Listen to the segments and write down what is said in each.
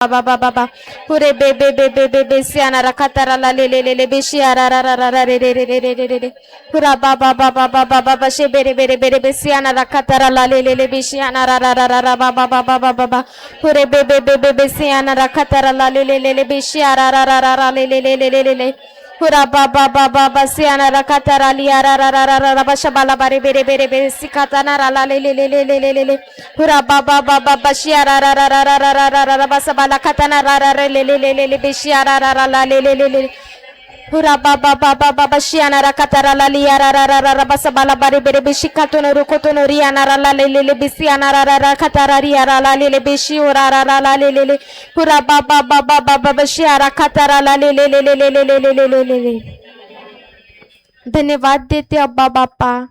Baba baba hure be siana rakatara la le beshiara ra ra ra ra re hura baba baba she be siana rakatara la le beshiana ra ra ra ra ra baba hure be siana rakatara la le beshiara ra ra ra ra le hura baba siana rakatara liya ra ra ra ra ra bashabala bare be sikatana ra la le hura baba shiara ra ra ra ra ra ra ra basabala katana ra ra le beshiara ra ra la le hura baba shiana ra katara la liya ra ra ra ra basabala bare beshikatono rukotono riana ra la le besiana ra ra ra katara riya ra la le beshi ora ra ra la le hura baba shiara katara la ले धन्यवाद देते अब्बा बाप्पा.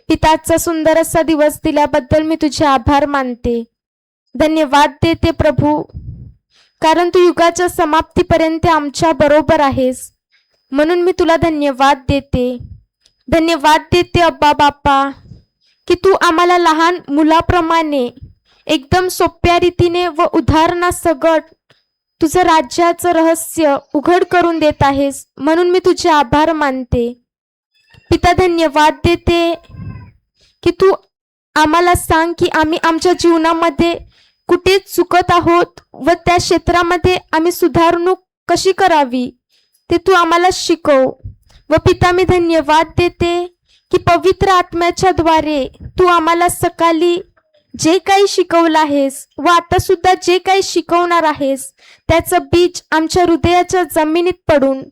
पिताचा सुंदर असा दिवस दिल्याबद्दल मी तुझे आभार मानते. धन्यवाद देते प्रभू, कारण तू युगाच्या समाप्तीपर्यंत आमच्या बरोबर आहेस, म्हणून मी तुला धन्यवाद देते. धन्यवाद देते अब्बा बाप्पा की तू आम्हाला लहान मुलाप्रमाणे एकदम सोप्या रीतीने व उदाहरणासकट तुझं राज्याचं रहस्य उघड करून देत आहेस, म्हणून मी तुझे आभार मानते. पिता धन्यवाद देते की तू आम्हाला सांग की आम्ही आमच्या जीवनामध्ये कुठे चुकत आहोत व त्या क्षेत्रामध्ये आम्ही सुधारणूक कशी करावी ते तू आम्हाला शिकव. व पिता मी धन्यवाद देते की पवित्र आत्म्याच्या द्वारे तू आम्हाला सकाळी जे काही शिकवलं आहेस व आता सुद्धा जे काही शिकवणार आहेस त्याचं बीज आमच्या हृदयाच्या जमिनीत पडून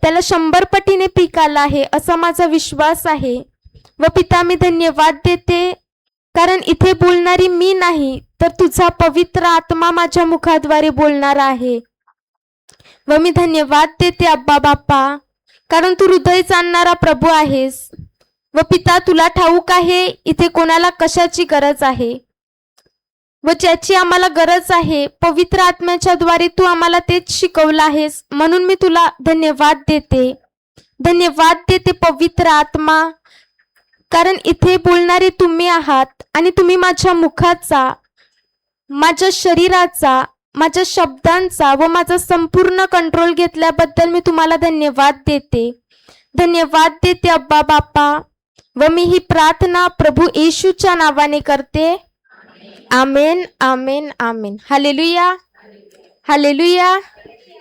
त्याला 100 पटीने पीक आलं आहे असा माझा विश्वास आहे. व पिता मी धन्यवाद देते कारण इथे बोलणारी मी नाही तर तुझा पवित्र आत्मा माझ्या मुखाद्वारे बोलणार आहे. व मी धन्यवाद देते अब्बा बाप्पा कारण तू हृदय जाणणारा प्रभू आहेस. व पिता तुला ठाऊक आहे इथे कोणाला कशाची गरज आहे व ज्याची आम्हाला गरज आहे पवित्र आत्म्याच्या द्वारे तू आम्हाला तेच शिकवलं आहेस, म्हणून मी तुला धन्यवाद देते. धन्यवाद देते पवित्र आत्मा, कारण इथे बोलणारे तुम्ही आहात आणि तुम्ही माझ्या मुखाचा, माझ्या शरीराचा, माझ्या शब्दांचा व माझा संपूर्ण कंट्रोल घेतल्याबद्दल मी तुम्हाला धन्यवाद देते. धन्यवाद देते अब्बा बाप्पा. व मी ही प्रार्थना प्रभू येशूच्या नावाने करते. आमेन आमेन आमेन. हालेलुया हालेलुया.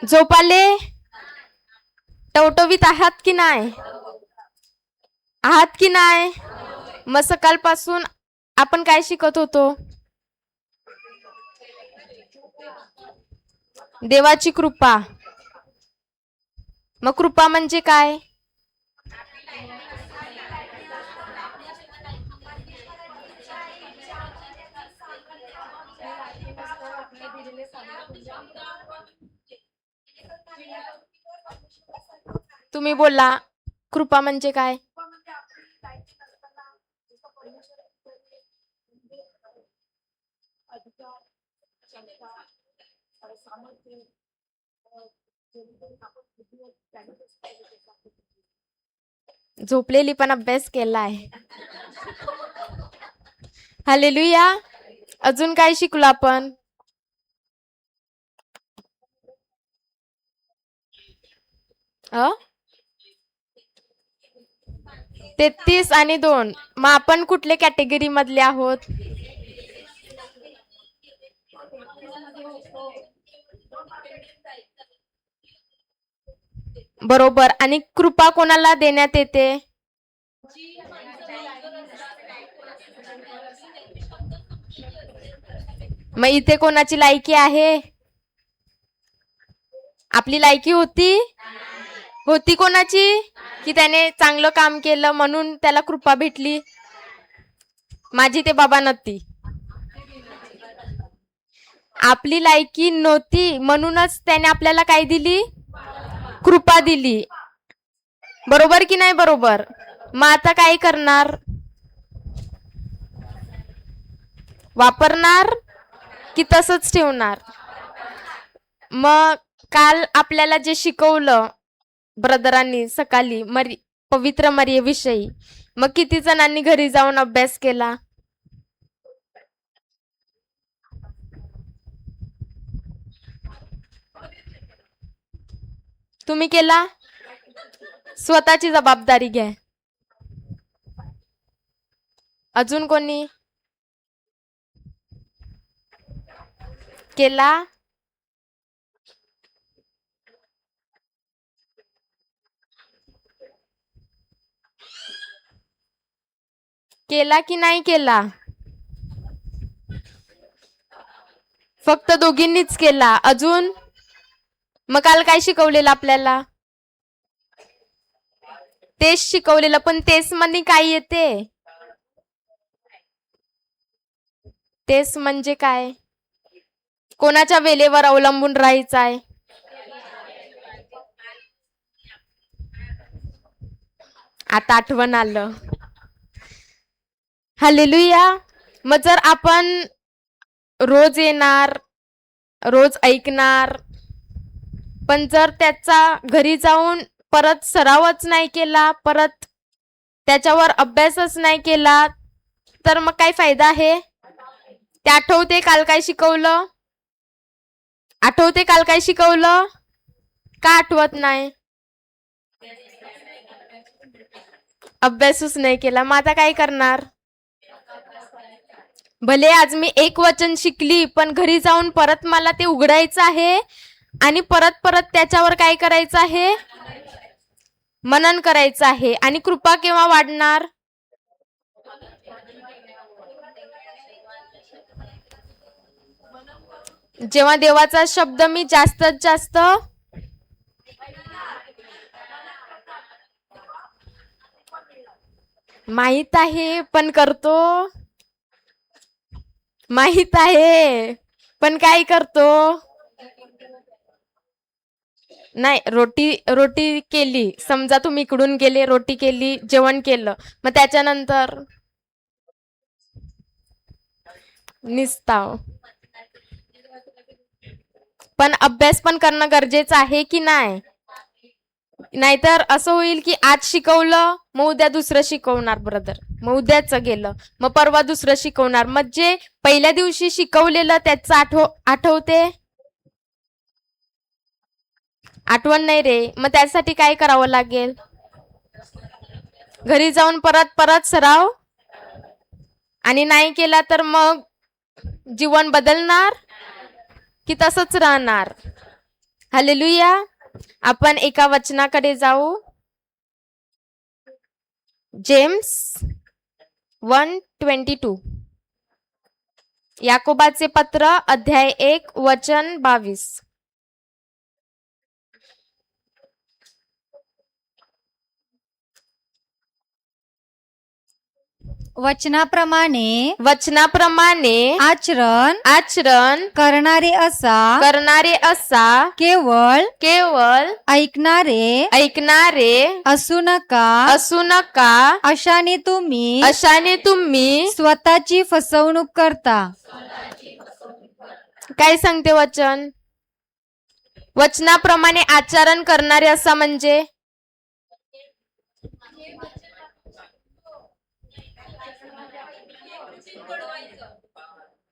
झोप आले? टवटवीत आहात की नाही? आहात की नाही? मग सकाळपासून आपण काय शिकत होतो? देवाची कृपा. मग कृपा म्हणजे काय? तुम्ही बोला, कृपा म्हणजे काय? झोपलेली पण अभ्यास केलाय. हालेलुया. अजून काय शिकलो आपण? अ 33 आणि 2. मग आपण कुठल्या कॅटेगरी मधले आहोत? बरोबर. आणि कृपा कोणाला देण्यात येते? मग इथे कोणाची लायकी आहे? आपली लायकी होती? होती कोणाची? की त्याने चांगलं काम केलं म्हणून त्याला कृपा भेटली. माझी ते बाबा नव्हती. आपली लायकी नव्हती म्हणूनच त्याने आपल्याला काय दिली? कृपा दिली. बरोबर की नाही बरोबर? मग आता काय करणार? वापरणार की तसंच ठेवणार? मग काल आपल्याला जे शिकवलं ब्रदरांनी सकाळी पवित्र मरियेविषयी, मग किती जणांनी घरी जाऊन अभ्यास केला? तुम्ही केला? स्वतःची जबाबदारी घ्या. अजून कोणी केला? केला की नाही केला? फक्त दोघींनीच केला. अजून मग काल काय शिकवलेलं आपल्याला? तेच शिकवलेलं, पण तेच मध्ये काय येते? तेच म्हणजे काय? कोणाच्या वेळेवर अवलंबून राहायचं आहे? आता आठवण आलं. हालेलुया. मग जर आपण रोज येणार, रोज ऐकणार, पण जर त्याचा घरी जाऊन परत सरावच नाही केला, परत त्याच्यावर अभ्यासच नाही केला, तर मग काय फायदा आहे? ते आठवते काल काय शिकवलं? आठवते काल काय शिकवलं? का आठवत नाही? अभ्यासच नाही केला. मग आता काय करणार? भले आज मी एक वचन शिकली, पण घरी जाऊन परत मला ते उघडायचं आहे आणि परत परत त्याच्यावर काय करायचं आहे? मनन करायचं आहे. आणि कृपा केव्हा वाढणार? जेव्हा देवाचा शब्द मी जास्तीत जास्त माहित आहे पण करतो, माहित आहे पण काय करतो? नाही. रोटी केली, समजा तुम्ही इकडून गेले, रोटी केली, जेवण केलं, मग त्याच्यानंतर निसताव. पण अभ्यास पण करणं गरजेचं आहे की नाही? नाहीतर असं होईल की आज शिकवलं, मग उद्या दुसरं शिकवणार ब्रदर, मग उद्याचं गेलं, मग परवा दुसरं शिकवणार. मग जे पहिल्या दिवशी शिकवलेलं त्याचं आठवते? आठवण नाही रे. मग त्यासाठी काय करावं लागेल? घरी जाऊन परत परत सराव. आणि नाही केला तर मग जीवन बदलणार की तसंच राहणार? हालेलुया. आपण एका वचनाकडे जाऊ. जेम्स 1:22. याकोबाचे पत्र अध्याय 1 वचन 22. वचनाप्रमाणे आचरण करणारे असा केवळ ऐकणारे असू नका. अशाने तुम्ही स्वतःची फसवणूक करता. काय सांगते वचन? वचनाप्रमाणे आचरण करणारे असा म्हणजे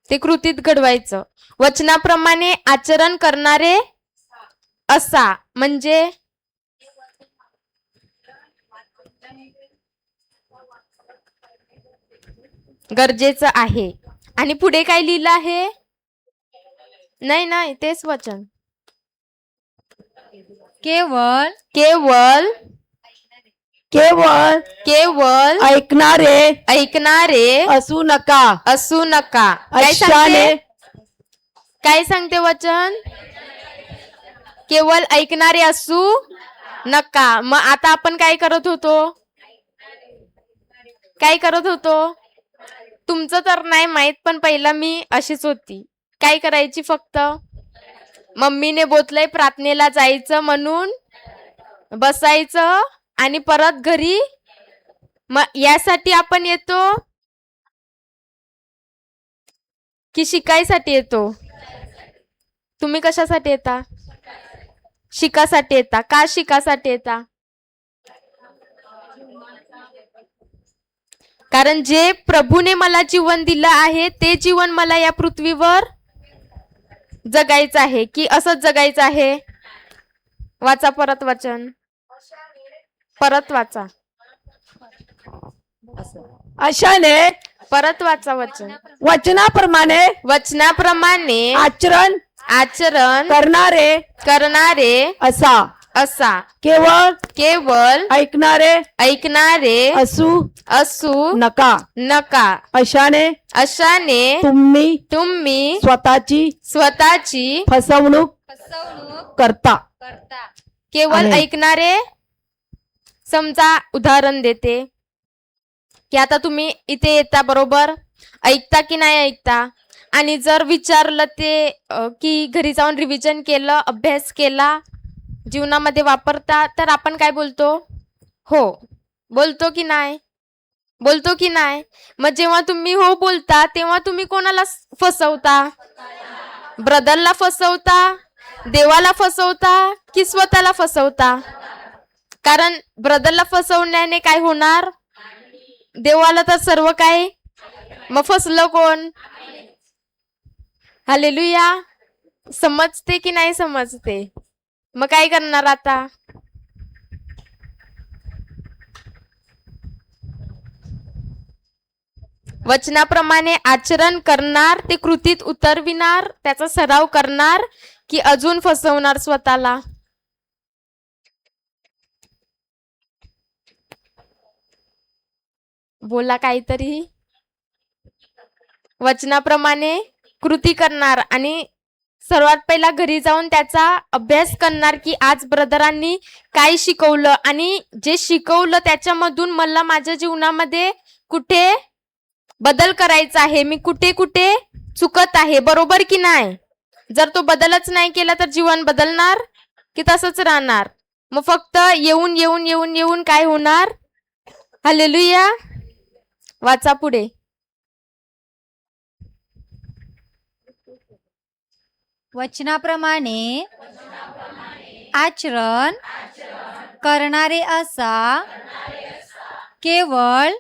ते कृतीत घडवायचं. वचनाप्रमाणे आचरण करणारे असा म्हणजे गरजेचं आहे. आणि पुढे काय लिहिलं आहे? नाही, तेच वचन. केवळ ऐकणारे असू नका. काय सांगते वचन? केवळ ऐकणारे असू नका. मग आता आपण काय करत होतो? तुमचं तर नाही माहित, पण पहिला मी अशीच होती. काय करायची? फक्त मम्मीने बोललंय प्रार्थनेला जायचं म्हणून बसायचं आणि परत घरी. मग यासाठी आपण येतो की शिकायसाठी येतो? तुम्ही कशासाठी येता? शिकासाठी येता. का शिकासाठी येता? कारण जे प्रभूने मला जीवन दिलं आहे ते जीवन मला या पृथ्वीवर जगायचं आहे की असंच जगायचं आहे? वाचा परत वचन, परत वाचा, अशाने परत वाचा वचन. वचनाप्रमाणे वचनाप्रमाणे आचरण आचरण करणारे करणारे असा केवळ ऐकणारे असू असू नका. अशाने तुम्ही स्वतःची फसवणूक करता. केवळ आमेन. ऐकणारे. समजा उदाहरण देते की आता तुम्ही इथे येता, बरोबर, ऐकता की नाही ऐकता, आणि जर विचारलं ते की घरी जाऊन रिव्हिजन केलं, अभ्यास केला, जीवनामध्ये वापरता, तर आपण काय बोलतो? हो बोलतो की नाही? बोलतो की नाही? मग जेव्हा तुम्ही हो बोलता तेव्हा तुम्ही कोणाला फसवता? ब्रदरला फसवता, देवाला फसवता की स्वतःला फसवता? कारण ब्रदरला फसवण्याने काय होणार? देवाला तर सर्व काय. मग फसलं कोण? हालेलुया. समजते की नाही समजते? मग काय करणार आता? वचनाप्रमाणे आचरण करणार, ते कृतीत उतरविणार, त्याचा सराव करणार की अजून फसवणार स्वतःला? बोला काहीतरी. वचनाप्रमाणे कृती करणार आणि सर्वात पहिला घरी जाऊन त्याचा अभ्यास करणार की आज ब्रदरांनी काय शिकवलं आणि जे शिकवलं त्याच्यामधून मला माझ्या जीवनामध्ये कुठे बदल करायचा आहे, मी कुठे कुठे चुकत आहे, बरोबर की नाही? जर तो बदलच नाही केला तर जीवन बदलणार की तसंच राहणार? मग फक्त येऊन येऊन येऊन येऊन काय होणार? हालेलुया. वाचा पुढे. वचनाप्रमाणे आचरण करणारे असा केवळ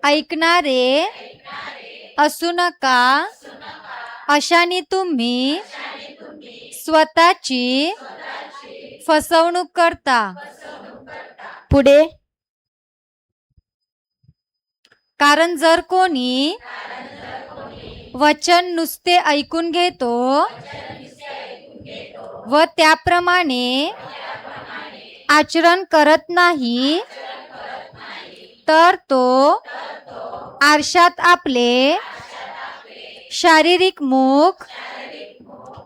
ऐकणारे असू नका. अशाने तुम्ही स्वतःची फसवणूक करता. पुढे. कारण जर कोणी वचन नुसते ऐकून घेतो व त्याप्रमाणे आचरण करत नाही तर तो आरशात आपले शारीरिक मुख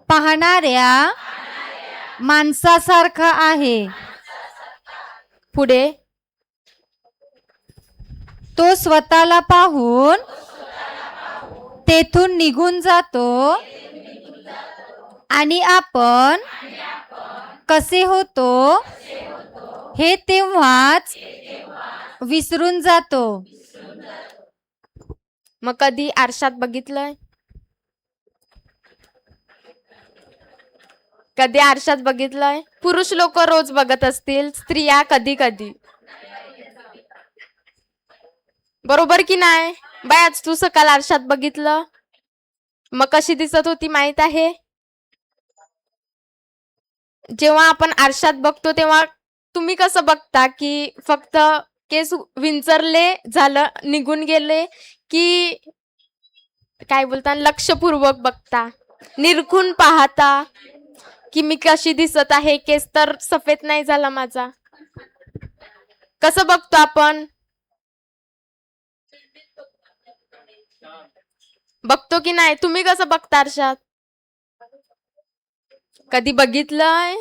पाहणाऱ्या माणसासारखा आहे. पुढे. तो स्वतःला पाहून तेथून निघून जातो आणि आपण कसे होतो हे तेव्हाच विसरून जातो. मग कधी आरशात बघितलंय? कधी आरशात बघितलंय? पुरुष लोक रोज बघत असतील, स्त्रिया कधी कधी, बरोबर की नाही? बाय आज तू सकाळ आरशात बघितलं, मग कशी दिसत होती माहित आहे? जेव्हा आपण आरशात बघतो तेव्हा तुम्ही कसं बघता की फक्त केस विंचरले झालं निघून गेले, की काय बोलता लक्षपूर्वक बघता, निरखून पाहता की मी कशी दिसत आहे, केस तर सफेद नाही झाला माझा? कसं बघतो आपण? बघतो की नाही? तुम्ही कसं बघता आरशात? कधी बघितलंय?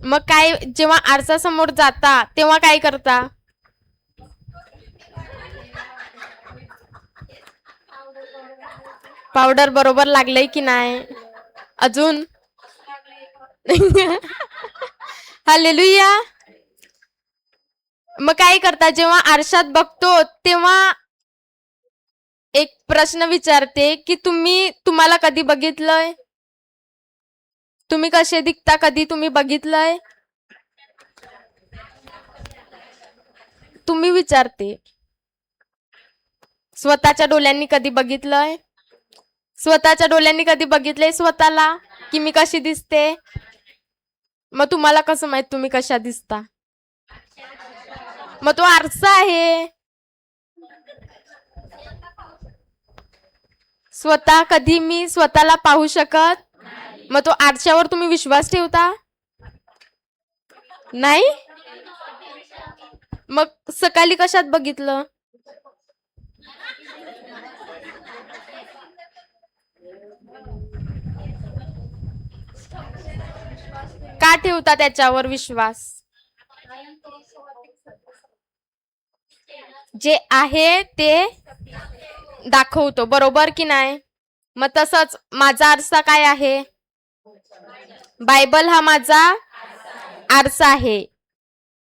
मग काय जेव्हा आरसा समोर जाता तेव्हा काय करता? पावडर बरोबर लागलंय की नाही? अजून हालेलुया. मग काय करता जेव्हा आरशात बघतो तेव्हा एक प्रश्न विचारते की तुम्हाला कधी बघितलंय? तुम्ही कसे दिसता कधी तुम्ही बघितलंय? तुम्ही विचारते. स्वतःच्या डोळ्यांनी कधी बघितलंय? स्वतःच्या डोळ्यांनी कधी बघितलंय स्वतःला? की मी कशी दिसते? मग तुम्हाला कसं माहित तुम्ही कशा दिसता? मग तो आरसा आहे. स्वतः कधी मी स्वतःला पाहू शकत? मग तो आरशावर तुम्ही विश्वास ठेवता? नाही. मग सकाळी कशात बघितलं? का ठेवता त्याच्यावर विश्वास? जे आहे ते दाखवतो, बरोबर की नाही? मग तसंच माझा आरसा काय आहे? बायबल हा माझा आरसा आहे.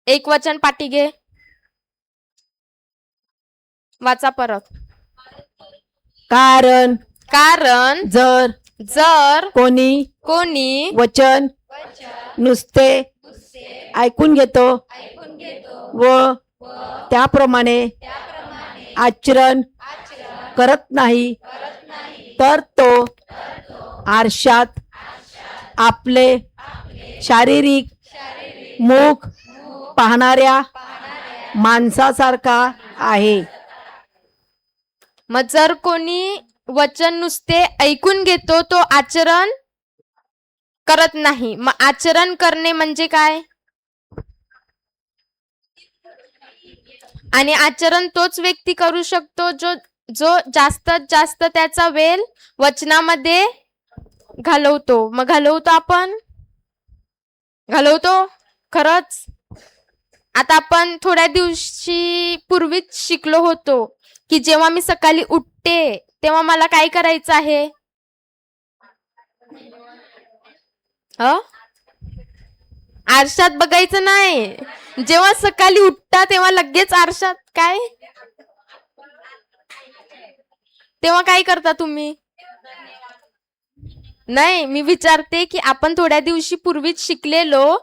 एक वचन पाठी घे, वाचा परत. कारण कारण जर जर कोणी वचन नुसते ऐकून घेतो व त्याप्रमाणे आचरण करत नाही तर तो आरशात आपले शारीरिक मुख पाहणाऱ्या माणसासारखा आहे. मग जर कोणी वचन नुसते ऐकून घेतो तो आचरण करत नाही. मग आचरण करणे म्हणजे काय? आणि आचरण तोच व्यक्ती करू शकतो जो जास्तीत जास्त त्याचा वेळ वचनामध्ये घालवतो. मग घालवतो आपण? घालवतो खरंच? आता आपण थोड्या दिवशी पूर्वीच शिकलो होतो की जेव्हा मी सकाळी उठते तेव्हा मला काय करायचं आहे? आरशात बघायचं नाही. जेव्हा सकाळी उठता तेव्हा लगेच आरशात काय? तेव्हा काय करता तुम्ही? नाही, मी विचारते की आपण थोड्या दिवशी पूर्वीच शिकलेलो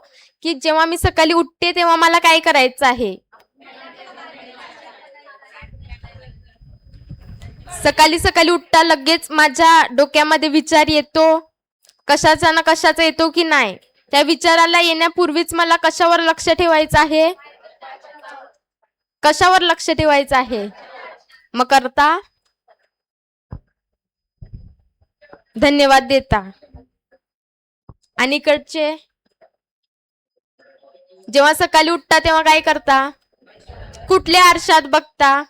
की जेव्हा मी सकाळी उठते तेव्हा मला काय करायचं आहे? सकाळी उठता लगेच माझ्या डोक्यामध्ये विचार येतो, कशाचा ना कशाचा येतो की नाही? त्या विचाराला येण्यापूर्वीच मला कशावर लक्ष ठेवायचं आहे? कशावर लक्ष ठेवायचं आहे? मग करता? धन्यवाद देता. आणि इकडचे जेव्हा सकाळी उठता तेव्हा काय करता? कुठल्या आरशात बघता?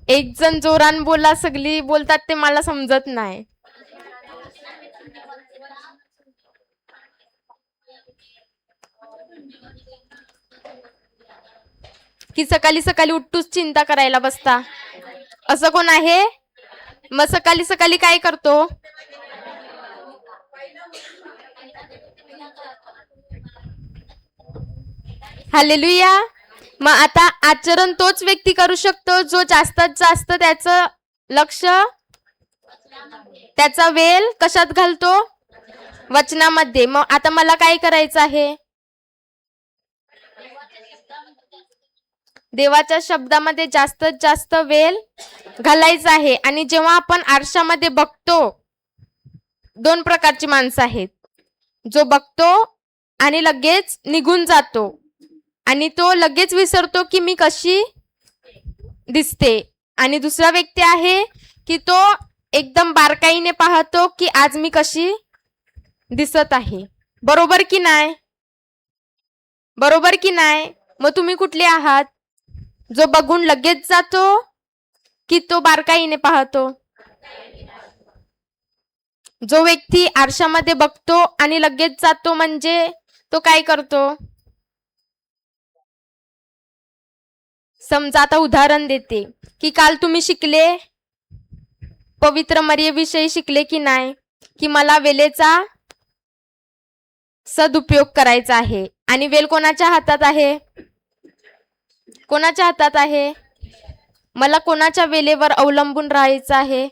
एक जण जोरान बोला, सगळी बोलतात ते मला समजत नाही. की सकाळी उठतूच चिंता करायला बसता, असं कोण आहे? मग सकाळी काय करतो? हालेलुया. मग आता आचरण तोच व्यक्ती करू शकतो जो जास्तीत जास्त त्याचं लक्ष, त्याचा वेळ कशात घालतो? वचनामध्ये. मग आता मला काय करायचं आहे? देवाच्या शब्दामध्ये जास्तीत जास्त वेळ घालायचा आहे. आणि जेव्हा आपण आरशामध्ये बघतो, दोन प्रकारची माणसं आहेत. जो बघतो आणि लगेच निघून जातो आणि तो लगेच विसरतो की मी कशी दिसते. आणि दुसरा व्यक्ती आहे की तो एकदम बारकाईने पाहतो की आज मी कशी दिसत आहे. बरोबर की नाही? बरोबर की नाही? मग तुम्ही कुठले आहात? जो बघून लगेच जातो की तो बारकाईने पाहतो? जो व्यक्ती आरशामध्ये बघतो आणि लगेच जातो म्हणजे तो काय करतो? समजा आता उदाहरण देते की काल तुम्ही शिकले, पवित्र मरियेविषयी शिकले की नाही, की मला वेळेचा सदुपयोग करायचा आहे. आणि वेळ कोणाच्या हातात आहे? कोणाच्या हातात आहे? मला कोणाच्या वेळेवर अवलंबून राहायचं आहे?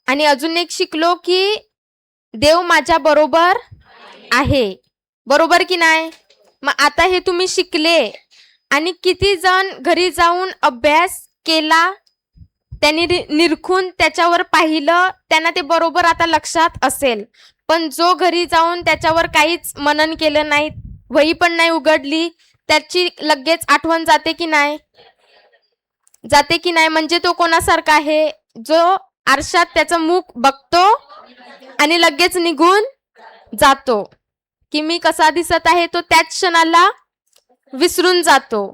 आणि अजून एक शिकलो की देव माझ्या बरोबर आहे. बरोबर की नाही? मग आता हे तुम्ही शिकले आणि किती जण घरी जाऊन अभ्यास केला? त्यांनी निरखून त्याच्यावर पाहिलं, त्यांना ते बरोबर आता लक्षात असेल. पण जो घरी जाऊन त्याच्यावर काहीच मनन केलं नाही, वही पण नाही उघडली, त्याची लगेच आठवण जाते की नाही? जाते की नाही? म्हणजे तो कोणासारखा आहे? जो आरशात त्याचं मुख बघतो आणि लगेच निघून जातो, की मी कसा दिसत आहे तो त्याच क्षणाला विसरून जातो.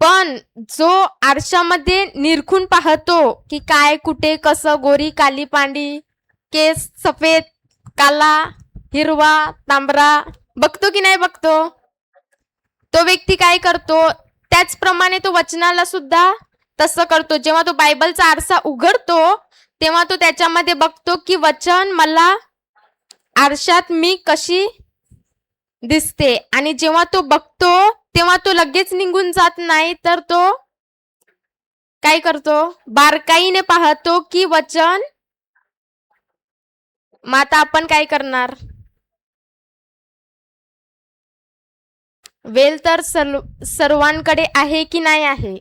पण जो आरशामध्ये निरखून पाहतो की काय कुठे कसं, गोरी काली पांडी, केस सफेद काला हिरवा तांबरा, बघतो की नाही बघतो? तो व्यक्ती काय करतो? त्याचप्रमाणे तो वचनाला सुद्धा तसं करतो. जेव्हा तो बायबलचा आरसा उघडतो तेव्हा तो त्याच्यामध्ये बघतो की वचन मला आरशात मी कशी दिसते. आणि जेव्हा तो बघतो तेव्हा तो लगेच निघून जात नाही, तर तो काय करतो? बारकाईने पाहतो की वचन. मग आता आपण काय करणार? वेल तर सर्वांकडे आहे की नाही आहे?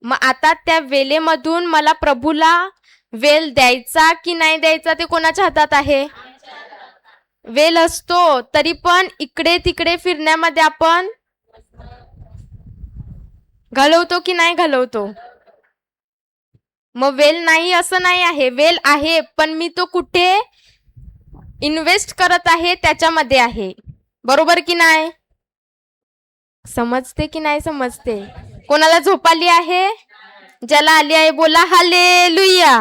मग आता त्या वेलेमधून मला प्रभूला वेल द्यायचा की नाही द्यायचा ते कोणाच्या हातात आहे? वेल असतो तरी पण इकडे तिकडे फिरण्यामध्ये आपण घालवतो की नाही घालवतो? मग वेल नाही असं नाही आहे, वेल आहे, पण मी तो कुठे इन्व्हेस्ट करत आहे त्याच्यामध्ये आहे. बरोबर की नाही? समजते की नाही समजते? कोणाला झोप आली आहे? ज्याला आली आहे बोला हालेलुया.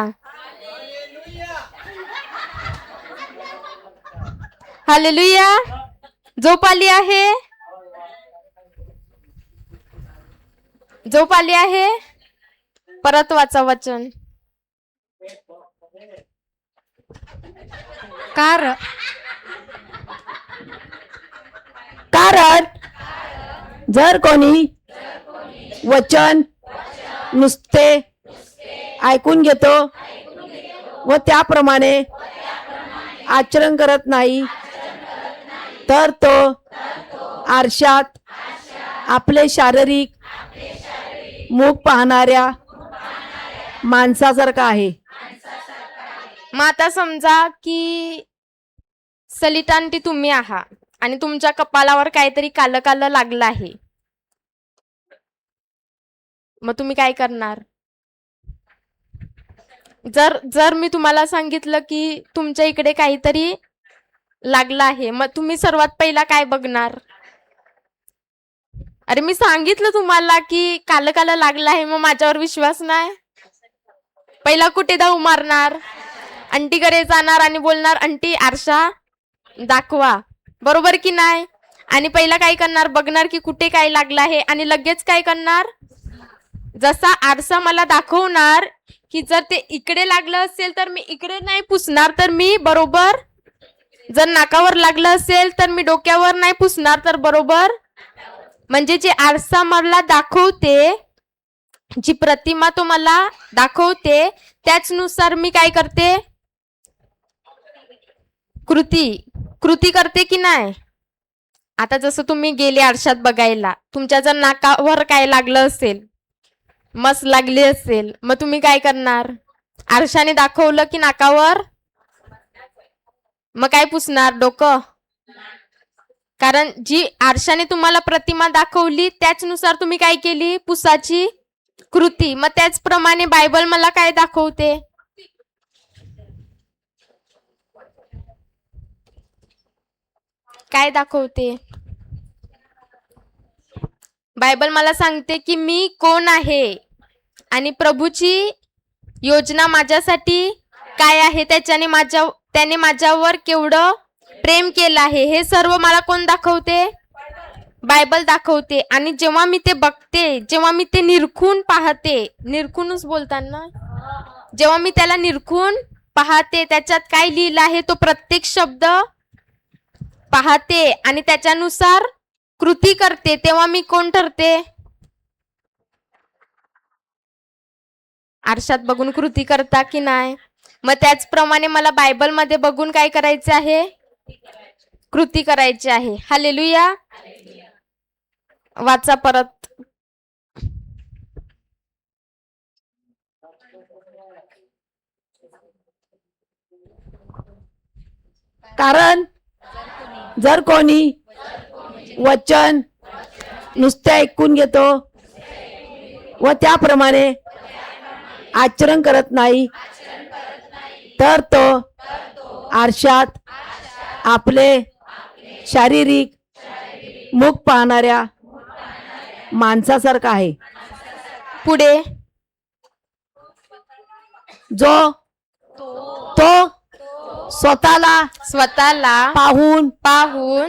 हालेलुया. झोप आली आहे? झोप आली आहे? परत वाचा वचन. कारण जर कोणी वचन नुसते ऐकून घेतो व त्याप्रमाणे आचरण करत नाही, तर तो आरशात आपले शारीरिक मुख पाहणाऱ्या माणसासारखा आहे. मग आता समजा की सलितांटी तुम्ही आहात आणि तुमच्या कपाळावर काहीतरी कालं कालं लागलं आहे. मग तुम्ही काय करणार? जर मी तुम्हाला सांगितलं की तुमच्या इकडे काहीतरी लागलं आहे, मग तुम्ही सर्वात पहिला काय बघणार? अरे मी सांगितलं तुम्हाला की कालं कालं लागलं आहे, मग माझ्यावर विश्वास नाही? पहिला कुठे धाव मारणार? आंटीकडे जाणार आणि बोलणार आंटी आरशा दाखवा. बरोबर की नाही? आणि पहिला काय करणार? बघणार की कुठे काय लागलं आहे आणि लगेच काय करणार? जसा आरसा मला दाखवणार की जर ते इकडे लागलं असेल तर मी इकडे नाही पुसणार, तर मी बरोबर. जर नाकावर लागलं असेल तर मी डोक्यावर नाही पुसणार, तर बरोबर. म्हणजे जे आरसा मला दाखवते, जी प्रतिमा तो मला दाखवते, त्याचनुसार मी काय करते? कृती करते की नाही? आता जसं तुम्ही गेले आरशात बघायला, तुमच्या जर नाकावर काय लागलं असेल, मस लागली असेल, मग तुम्ही काय करणार? आरशाने दाखवलं की नाकावर, मग काय पुसणार? डोकं. कारण जी आरशाने तुम्हाला प्रतिमा दाखवली त्याचनुसार तुम्ही काय केली? पुसाची कृती. मग त्याचप्रमाणे बायबल मला काय दाखवते? काय दाखवते? बायबल मला सांगते की मी कोण आहे आणि प्रभूची योजना माझ्यासाठी काय आहे, त्याने माझ्यावर केवढं प्रेम केलं आहे, हे सर्व मला कोण दाखवते? बायबल दाखवते. आणि जेव्हा मी ते बघते, जेव्हा मी ते निरखून पाहते, निरखूनच बोलताना, जेव्हा मी त्याला निरखून पाहते, त्याच्यात काय लिहिलं आहे तो प्रत्येक शब्द पाहते आणि त्याच्यानुसार कृती करते, तेव्हा मी कोण ठरते? आरशात बघून कृती करता की नाही? मग त्याचप्रमाणे मला बायबल मध्ये बघून काय करायचे आहे? कृती करायची आहे. हालेलुया. वाचा परत. कारण जर कोणी वचन नुसते ऐकून घेतो व त्याप्रमाणे आचरण करत नाही तर तो आरशात आपले शारीरिक मुख पाहणाऱ्या माणसासारखा आहे. पुढे जो तो स्वतःला स्वतःला पाहून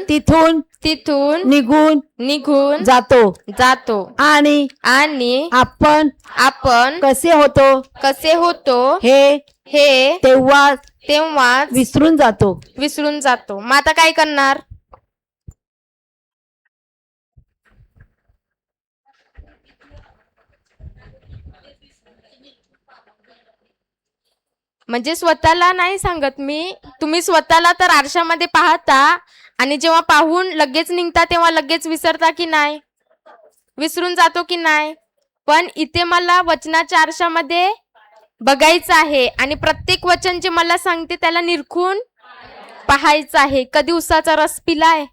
तिथून तिथून निघून जातो आणि आपण कसे होतो हे तेव्हा विसरून जातो. मग आता काय करणार? म्हणजे स्वतःला नाही सांगत मी, तुम्ही स्वतःला तर आरशामध्ये पाहता आणि जेव्हा पाहून लगेच निघता तेव्हा लगेच विसरता की नाही? विसरून जातो की नाही? पण इथे मला वचनाच्या आरशामध्ये बघायचं आहे आणि प्रत्येक वचन जे मला सांगते त्याला निरखून पाहायचं आहे. कधी उसाचा रस पिलाय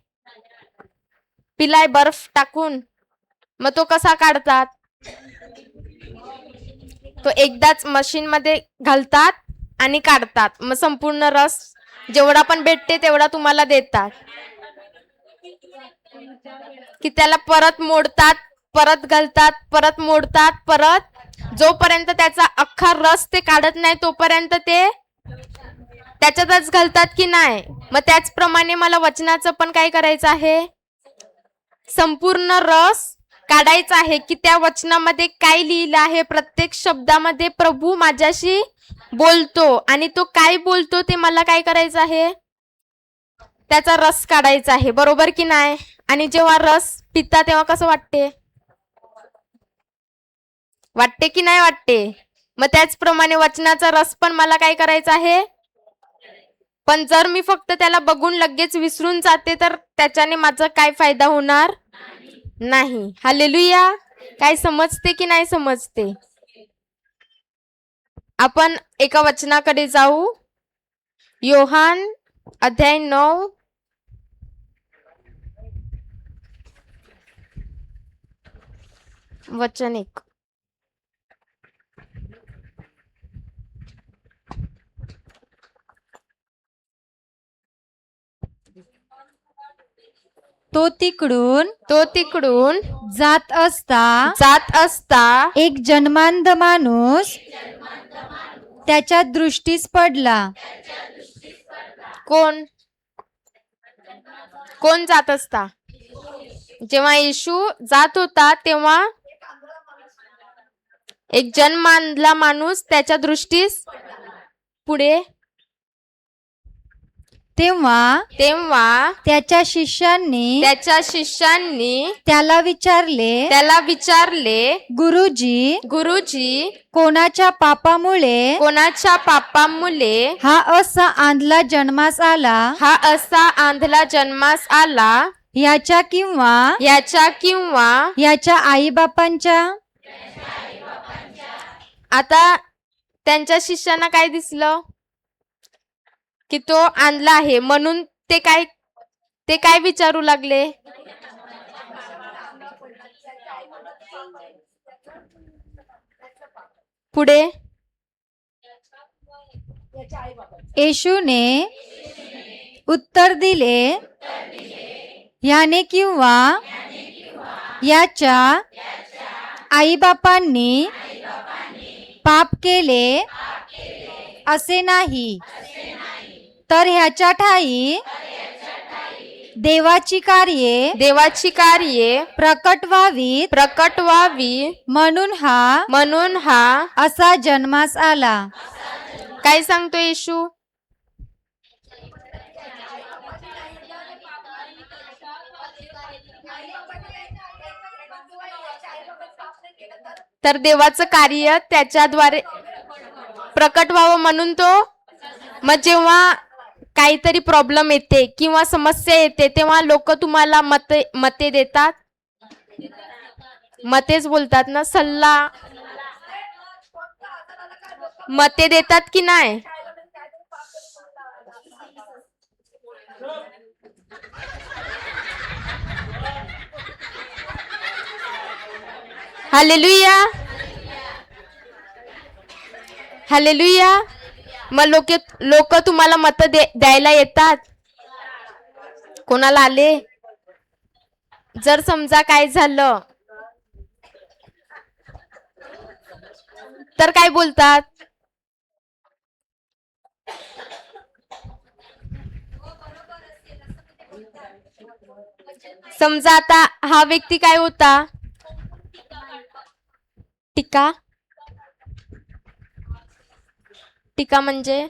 बर्फ टाकून, मग तो कसा काढतात? तो एकदाच मशीन मध्ये घालतात आणि काढतात. मग संपूर्ण रस जेवढा पण भेटते तेवढा तुम्हाला देतात की त्याला परत मोडतात, परत घालतात, परत मोडतात, परत जोपर्यंत त्याचा अख्खा रस ते काढत नाही तोपर्यंत ते त्याच्यातच घालतात की नाही? मग त्याचप्रमाणे मला वचनाचं पण काय करायचं आहे? संपूर्ण रस काढायचा आहे की त्या वचनामध्ये काय लिहिलं आहे. प्रत्येक शब्दामध्ये प्रभू माझ्याशी बोलतो आणि तो काय बोलतो ते मला काय करायचं आहे? त्याचा रस काढायचा आहे. बरोबर की नाही? आणि जेव्हा रस पिता तेव्हा कसं वाटते की नाही वाटते? मग त्याचप्रमाणे वचनाचा रस पण मला काय करायचा आहे? पण जर मी फक्त त्याला बघून लगेच विसरून जाते तर त्याच्याने माझा काय फायदा होणार नाही. हालेलुया. काय समजते की नाही समजते? आपण एका वचनाकडे जाऊ. योहान अध्याय 9 वचन 1. तो तिकडून जात असता एक जन्मांध माणूस त्याच्या दृष्टीस पडला. कोण जात असता? जेव्हा येशू जात होता तेव्हा एक जन्मांधला माणूस त्याच्या दृष्टीस पुढे तेव्हा त्याच्या शिष्यांनी त्याला विचारले, गुरुजी, कोणाच्या पापामुळे हा असा आंधला जन्मास आला, याच्या किंवा याच्या आईबापांच्या? आता त्यांच्या शिष्यांना काय दिसलं की तो आणला आहे म्हणून ते काय विचारू लागले? पुढे येशूने उत्तर दिले, याने किंवा याच्या आईबापांनी पाप केले असे नाही, तर ह्याच्या ठायी देवाची कार्ये प्रकट व्हावी म्हणून हा असा जन्मास आला. काय सांगतो येशू? तर देवाचं कार्य त्याच्याद्वारे प्रकट व्हावं म्हणून तो, मग जेव्हा काहीतरी प्रॉब्लेम येते किंवा समस्या येते तेव्हा लोक तुम्हाला मते देतात, मतेच बोलतात ना, सल्ला मते देतात की नाही? हालेलुया. हालेलुया. मग लोक तुम्हाला मत द्यायला येतात. कोणाला आले? जर समजा काय झालं तर काय बोलतात? समजा आता हा व्यक्ती काय होता? टीका. टीका म्हणजे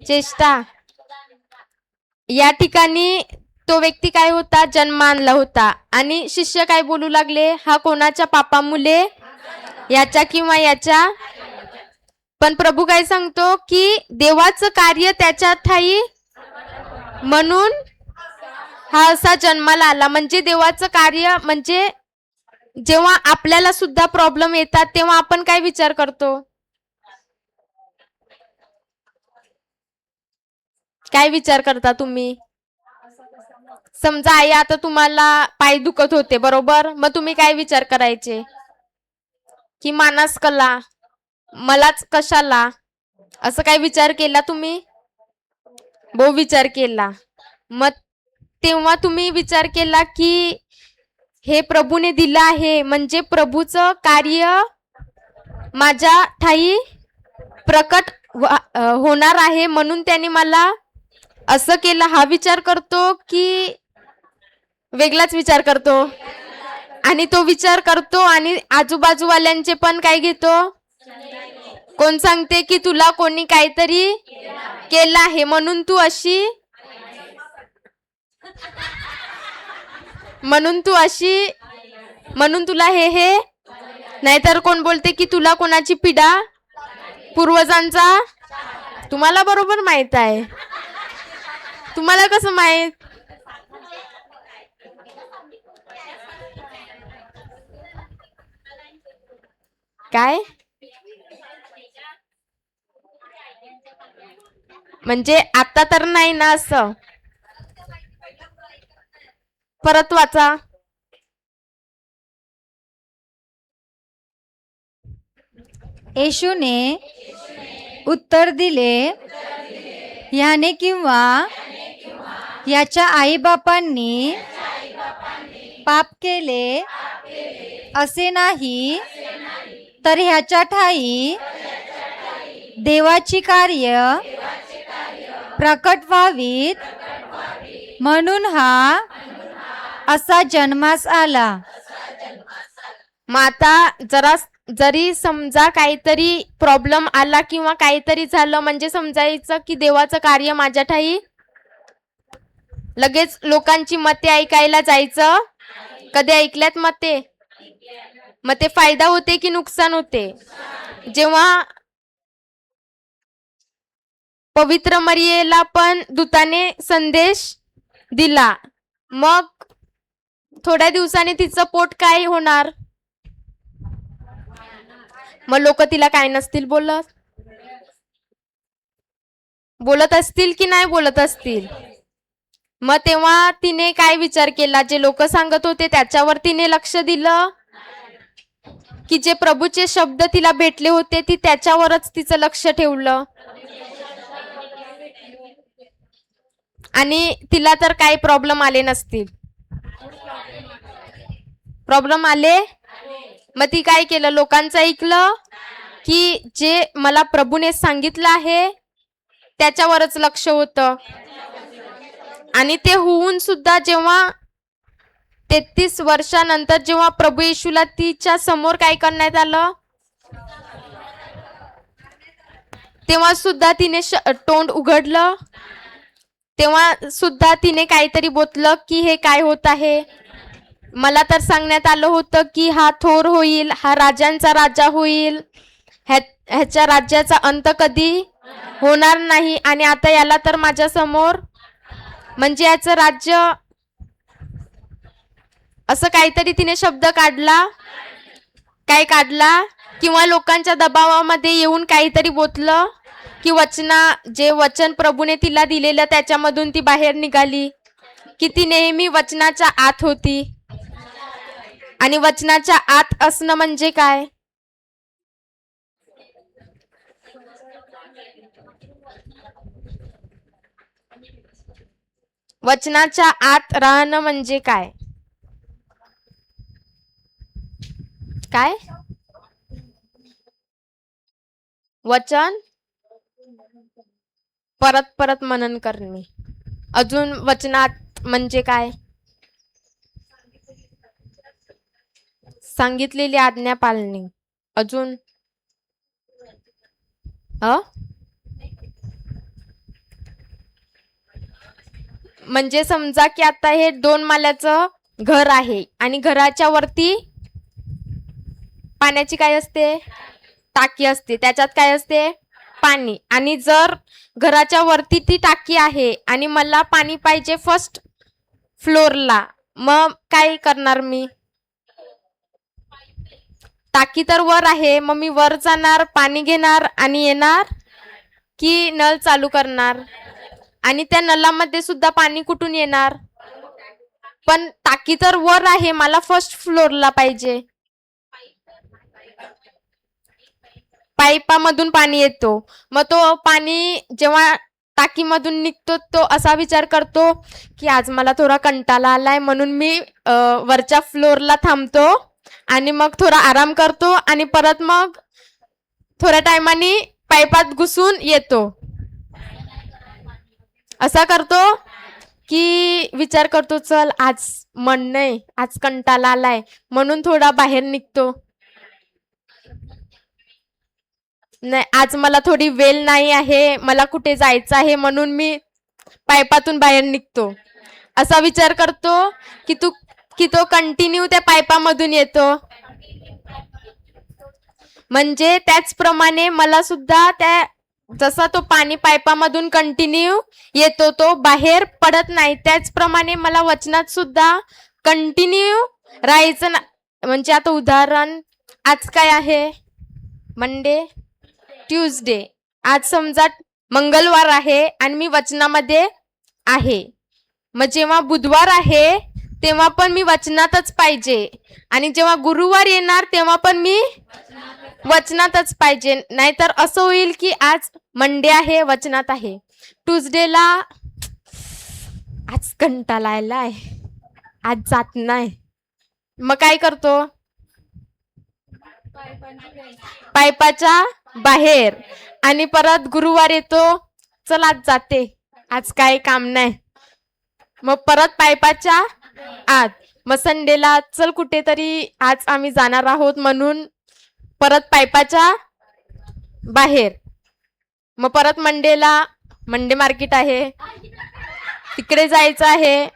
चेष्टा. या ठिकाणी तो व्यक्ती काय होता? जन्म आणला होता. आणि शिष्य काय बोलू लागले? हा कोणाच्या पापामुळे? याच्या किंवा याच्या. पण प्रभू काय सांगतो की देवाचं कार्य त्याच्या ठाई म्हणून हा असा जन्माला आला. म्हणजे देवाचं कार्य म्हणजे जेव्हा आपल्याला सुद्धा प्रॉब्लेम येतात तेव्हा आपण काय विचार करतो? काय विचार करता तुम्ही? समजा आई आता तुम्हाला पाय दुखत होते, बरोबर? मग तुम्ही काय विचार करायचे? की मानस कला, मलाच कशाला, असं काय विचार केला तुम्ही? बहु विचार केला. मग तेव्हा तुम्ही विचार केला की हे प्रभूने दिलं आहे, म्हणजे प्रभूचं कार्य माझ्या ठाई प्रकट होणार आहे, म्हणून त्यांनी मला असं केलं. हा विचार करतो की वेगळाच विचार करतो? आणि तो विचार करतो आणि आजूबाजूवाल्यांचे पण काय घेतो? कोण सांगते की तुला कोणी काहीतरी केलं आहे म्हणून तू अशी, म्हणून तुला हे. नाहीतर कोण बोलते की तुला कोणाची पिढा पूर्वजांचा. तुम्हाला बरोबर माहित आहे. तुम्हाला कसं माहित? काय म्हणजे आता तर नाही ना असं? परत वाचा. येशूने उत्तर दिले, ह्याने किंवा याच्या आईबापांनी पाप केले असे नाही, तर ह्याच्या ठाई देवाची कार्य प्रकट व्हावीत म्हणून हा असा जन्मास आला. मग आता जरी समजा काहीतरी प्रॉब्लेम आला किंवा काहीतरी झालं, म्हणजे समजायचं की देवाचं कार्य माझ्या ठाई. लगेच लोकांची मते ऐकायला जायचं. कधी ऐकल्यात मते? मते फायदा होते की नुकसान होते? जेव्हा पवित्र मरियेला पण दूताने संदेश दिला, मग थोड्या दिवसांनी तिचं पोट काय होणार? मग लोक तिला काय नसतील बोलत असतील की नाही बोलत असतील? मग तेव्हा तिने काय विचार केला? जे लोक सांगत होते त्याच्यावर तिने लक्ष दिलं की जे प्रभूचे शब्द तिला भेटले होते ती त्याच्यावरच तिचं लक्ष ठेवलं? आणि तिला तर काही प्रॉब्लेम आले नसतील. प्रॉब्लेम आले. मग ती काय केलं? लोकांचं ऐकलं की जे मला प्रभूने सांगितलं आहे त्याच्यावरच लक्ष होतं. आणि ते होऊन सुद्धा जेव्हा 33 वर्षानंतर जेव्हा प्रभू येशूला तिच्या समोर काय करण्यात आलं, तेव्हा सुद्धा तिने तोंड उघडलं. तेव्हा सुद्धा तिने काहीतरी बोललं की हे काय होत आहे? मला तर सांगण्यात आलं होतं की हा थोर होईल, हा राजांचा राजा होईल, ह्याच्या राज्याचा अंत कधी होणार नाही. आणि आता याला तर माझ्या समोर, म्हणजे याचं राज्य, असं काहीतरी तिने शब्द काढला. काय काढला? किंवा लोकांच्या दबावामध्ये येऊन काहीतरी बोललं. की जे वचन प्रभूने तिला दिलेलं त्याच्यामधून ती बाहेर निघाली, की ती नेहमी वचनाच्या आत होती? आणि वचनाच्या आत असणं म्हणजे काय? वचनाच्या आत राहणं म्हणजे काय? काय? वचन परत परत मनन करणे. अजून वचनात म्हणजे काय? सांगितलेली आज्ञा पाळणे. अजून म्हणजे समजा की आता हे 2 माल्याचं घर आहे आणि घराच्या वरती पाण्याची काय असते? टाकी असते. त्याच्यात काय असते? पाणी. आणि जर घराच्या वरती ती टाकी आहे आणि मला पाणी पाहिजे फर्स्ट फ्लोअरला, मग काय करणार मी? टाकी तर वर आहे, मग मी वर जाणार, पाणी घेणार आणि येणार, की नळ चालू करणार? आणि त्या नळामध्ये सुद्धा पाणी कुठून येणार? पण टाकी तर वर आहे, मला फर्स्ट फ्लोअरला पाहिजे. पाईपामधून पाणी येतो. मग तो पाणी जेव्हा टाकीमधून निघतो तो असा विचार करतो की आज मला थोडा कंटाळा आलाय, म्हणून मी वरच्या फ्लोअरला थांबतो आणि मग थोडा आराम करतो आणि परत मग थोड्या टायमाने पाईपात घुसून येतो. असा करतो की विचार करतो चल आज मन नाही, आज कंटाळा आलाय म्हणून थोडा बाहेर निघतो. नाही, आज मला थोडी वेळ नाही आहे, मला कुठे जायचं आहे म्हणून मी पाईपातून बाहेर निघतो. असा विचार करतो की तो कंटिन्यू त्या पाईपामधून येतो. म्हणजे त्याचप्रमाणे मला सुद्धा जसा तो पाणी पाईपामधून कंटिन्यू येतो, तो बाहेर पडत नाही, त्याचप्रमाणे मला वचनात सुद्धा कंटिन्यू राहायचं ना. म्हणजे आता उदाहरण, आज काय आहे? Monday, Tuesday. आज समजा मंगळवार आहे आणि मी वचनामध्ये आहे. मग जेव्हा बुधवार आहे तेव्हा पण मी वचनातच पाहिजे, आणि जेव्हा गुरुवार येणार तेव्हा पण मी वचनातच पाहिजे. नाहीतर असं होईल की आज मंडे आहे, वचनात आहे, ट्यूजडेला आज कंटाळा आलाय, आज जात नाही, मग काय करतो? पाईपाच्या बाहेर. आणि परत गुरुवार येतो, चल आज जाते, आज काय काम नाही, मग परत पाईपाच्या आत. मग संडेला चल कुठेतरी आज आम्ही जाणार आहोत म्हणून परत पाईपाच्या बाहेर. मग परत मंडे मार्केट आहे, तिकडे जायचं आहे,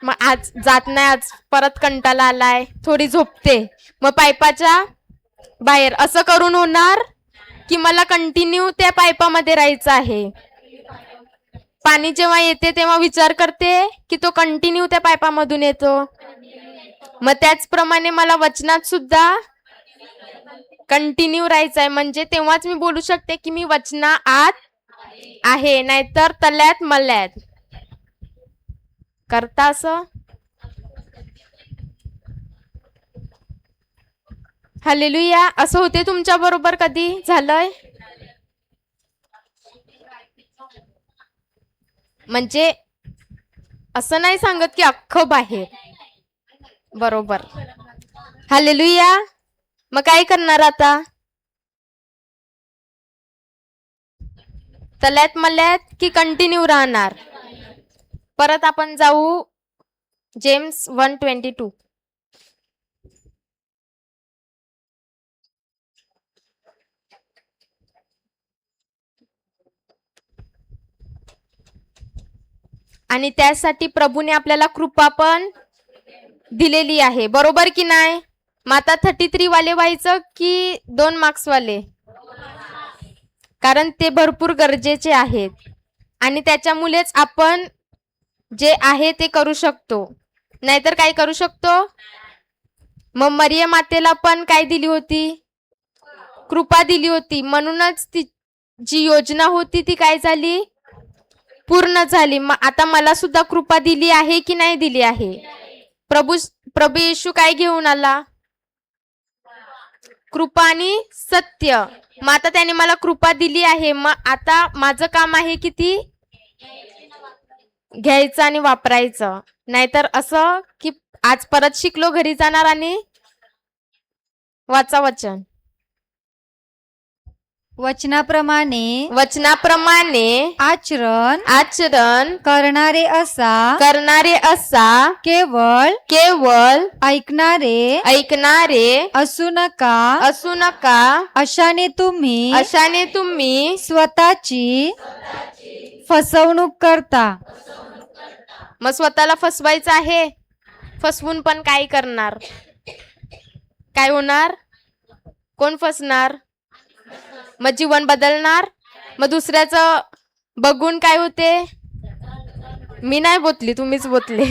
मग आज जात नाही, आज परत कंटाळा आलाय, थोडी झोपते, मग पाईपाच्या बाहेर. असं करून होणार की मला कंटिन्यू त्या पाईपामध्ये राहायचं आहे. पाणी जेव्हा येते तेव्हा विचार करते की तो कंटिन्यू त्या पाईपामधून येतो. मग त्याचप्रमाणे मला वचनात सुद्धा कंटिन्यू राहायचं आहे. म्हणजे तेव्हाच मी बोलू शकते की मी वचना आत आहे, नाहीतर तल्यात मल्यात. करता असं? हालेलुया. असं होते तुमच्या बरोबर? कधी झालंय? म्हणजे असं नाही सांगत की अख्खं बाहेर. बरोबर. हालेलुया. मग काय करणार आता? तल्यात मल्यात की कंटिन्यू राहणार? परत आपण जाऊ जेम्स 1:22. आणि त्यासाठी प्रभूने आपल्याला कृपा पण दिलेली आहे, बरोबर की नाही? मग आता 33 वाले व्हायचं की 2 मार्क्स वाले? कारण ते भरपूर गरजेचे आहेत आणि त्याच्यामुळेच आपण जे आहे ते करू शकतो, नाहीतर काय करू शकतो? मग मरियम मातेला पण काय दिली होती? कृपा दिली होती, म्हणूनच जी योजना होती ती काय झाली? पूर्ण झाली. मग आता मला सुद्धा कृपा दिली आहे की नाही दिली आहे? प्रभू प्रभू येशू काय घेऊन आला? कृपा आणि सत्य. मग आता त्याने मला कृपा दिली आहे, मग आता माझं काम आहे किती? घ्यायचं आणि वापरायचं. नाहीतर असं की आज परत शिकलो, घरी जाणार आणि वाचा वचन. वचनाप्रमाणे वचनाप्रमाणे आचरण करणारे असा केवळ ऐकणारे असू नका अशाने तुम्ही स्वतःची फसवणूक करता. मग स्वतःला फसवायचं आहे, फसवून पण काय करणार? काय होणार? कोण फसणार? मग जीवन बदलणार? मग दुसऱ्याचं बघून काय होते? मी नाही बोलली, तुम्हीच बोलले.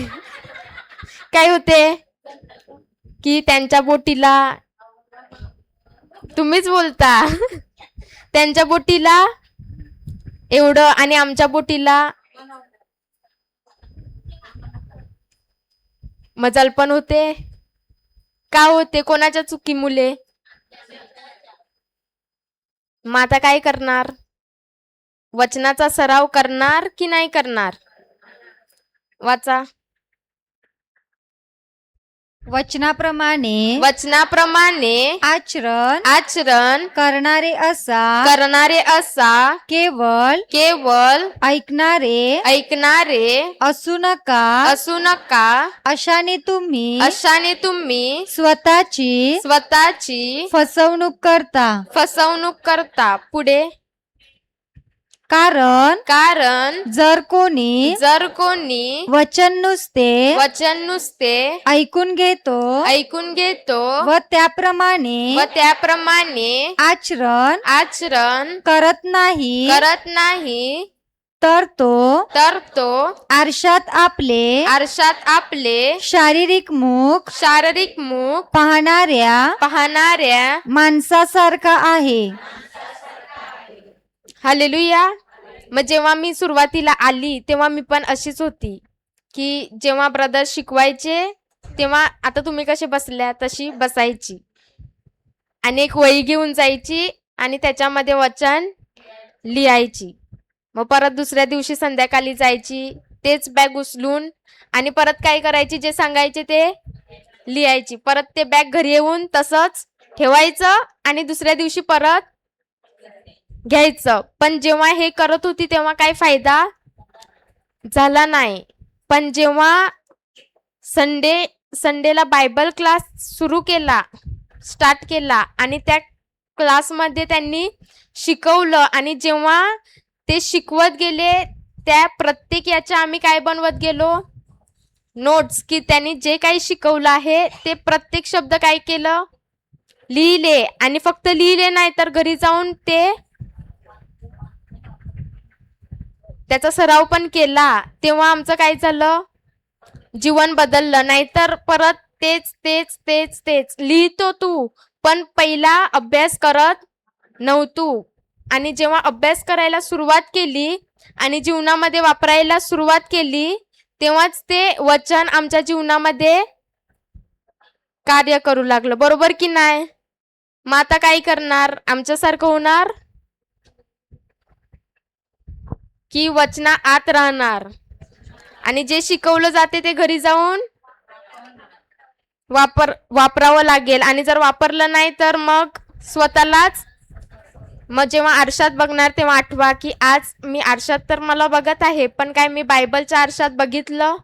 काय होते? की त्यांच्या बोटीला, तुम्हीच बोलता, त्यांच्या बोटीला एवढं आणि आमच्या बोटीला मजाल पण होते. का होते? कोणाच्या चुकीमुळे? मग आता काय करणार? वचनाचा सराव करणार की नाही करणार? वाचा. वचनाप्रमाणे आचरण करणारे असा केवळ ऐकणारे असू नका अशाने तुम्ही स्वतःची फसवणूक करता. पुढे. कारण जर कोणी वचन नुसते ऐकून घेतो व त्याप्रमाणे आचरण करत नाही तर तो आरशात आपले शारीरिक मुख पाहणाऱ्या माणसासारखा आहे. हालेलुया. मग जेव्हा मी सुरुवातीला आली तेव्हा मी पण अशीच होती, की जेव्हा ब्रदर शिकवायचे तेव्हा आता तुम्ही कसे बसल्या तशी बसायची आणि एक वही घेऊन जायची आणि त्याच्यामध्ये वचन लिहायची. मग परत दुसऱ्या दिवशी संध्याकाळी जायची, तेच बॅग उचलून आणि परत काय करायची? जे सांगायचे ते लिहायची. परत ते बॅग घरी येऊन तसंच ठेवायचं आणि दुसऱ्या दिवशी परत घ्यायचं. पण जेव्हा हे करत होती तेव्हा काय फायदा झाला नाही. पण जेव्हा संडेला बायबल क्लास स्टार्ट केला आणि त्या क्लासमध्ये त्यांनी शिकवलं आणि जेव्हा ते शिकवत गेले त्या प्रत्येक याच्या आम्ही काय बनवत गेलो? नोट्स. की त्यांनी जे काही शिकवलं आहे ते प्रत्येक शब्द काय केलं? लिहिले. आणि फक्त लिहिले नाही तर घरी जाऊन त्याचा सराव पण केला. तेव्हा आमचं काय झालं? जीवन बदललं. नाहीतर परत तेच लिहितो तू, पण पहिला अभ्यास करत नव्हतो. आणि जेव्हा अभ्यास करायला सुरुवात केली आणि जीवनामध्ये वापरायला सुरुवात केली तेव्हाच ते वचन आमच्या जीवनामध्ये कार्य करू लागलं. बरोबर की नाही? मग आता काय करणार? आमच्यासारखं होणार की वचना आत राहणार आणि जे शिकवलं जाते ते घरी जाऊन वापरावं लागेल. आणि जर वापरलं नाही तर मग स्वतःलाच, मग जेव्हा आरशात बघणार तेव्हा आठवा की आज मी आरशात तर मला बघत आहे, पण काय मी बायबलच्या आरशात बघितलं?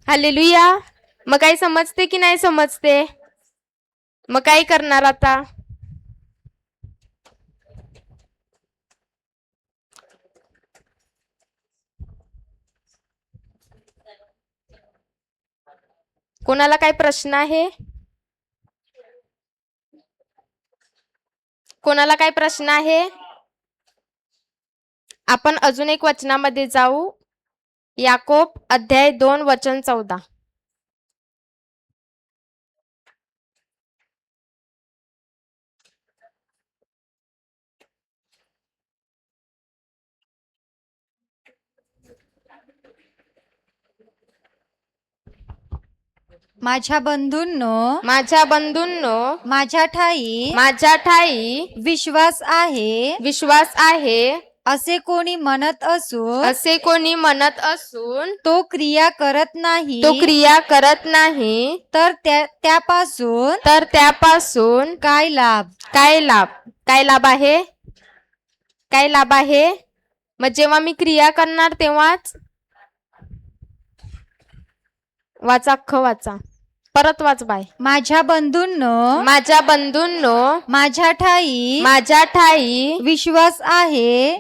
हालेलुया. मग काय समजते की नाही समजते? मग काय करणार आता? कोणाला काय प्रश्न आहे? कोणाला काय प्रश्न आहे? आपण अजून एक वचनामध्ये जाऊ. याकोब अध्याय 2 वचन 14. माझ्या बंधूंनो माझ्या बंधूंनो माझ्या ठाई माझ्या ठाई विश्वास आहे असे कोणी म्हणत असून तो क्रिया करत नाही तर त्यापासून काय लाभ आहे मग जेव्हा मी क्रिया करणार तेव्हाच वाचा, अख्खं वाचा, परत वाच बाय. माझ्या बंधूंनो माझ्या ठाई विश्वास आहे.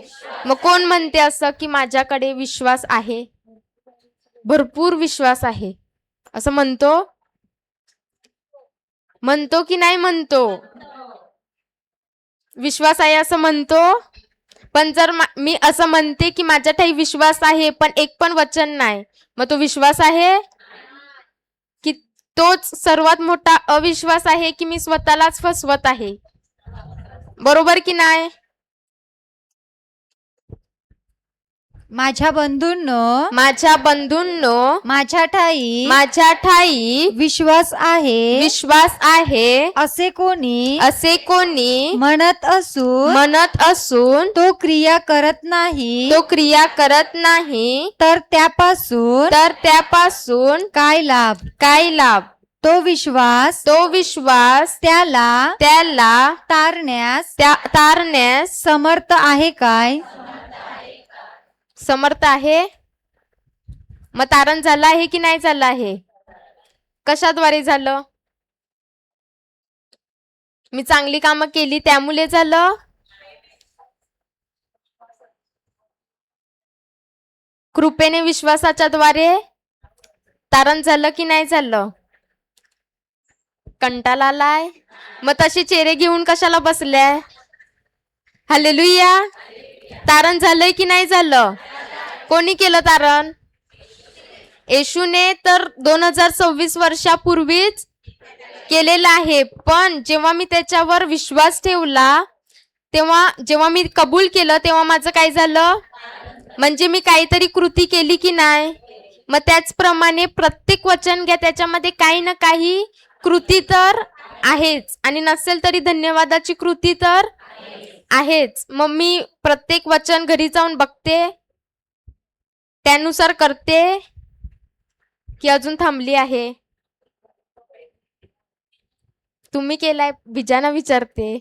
मग कोण म्हणते असं की माझ्याकडे विश्वास आहे, भरपूर विश्वास आहे असं म्हणतो की नाही म्हणतो? विश्वास आहे असं म्हणतो. पण जर मी असं म्हणते की माझ्या ठाई विश्वास आहे पण एक पण वचन नाही, मग तो विश्वास आहे की तोच सर्वात मोठा अविश्वास आहे की मी स्वतःलाच फसवत आहे? बरोबर की नाही? माझ्या बंधूंनो माझ्या ठाई विश्वास आहे असे कोणी म्हणत असून तो क्रिया करत नाही तर त्यापासून काय लाभ? तो विश्वास त्याला तारण्यास समर्थ आहे काय? समर्थ आहे. मग तारण झालं आहे की नाही झालं आहे? कशाद्वारे झालं? मी चांगली कामं केली त्यामुळे झालं? कृपेने विश्वासाच्या द्वारे तारण झालं की नाही झालं? कंटाळा आलाय? मग तशी चेहरे घेऊन कशाला बसल्या? हालेलुया. तारण झालंय की नाही झालं? कोणी केलं तारण? येशूने तर 2026 वर्षापूर्वीच केलेलं आहे. पण जेव्हा मी त्याच्यावर विश्वास ठेवला, जेव्हा मी कबूल केलं तेव्हा माझं काय झालं? म्हणजे मी काहीतरी कृती केली की नाही? मग त्याचप्रमाणे प्रत्येक वचन घ्या, त्याच्यामध्ये काही ना काही कृती तर आहेच, आणि नसेल तरी धन्यवादाची कृती तर आहेच. मग मी प्रत्येक वचन घरी जाऊन बघते, त्यानुसार करते की अजून थांबली आहे? तुम्ही केलाय? बिजाना विचारते.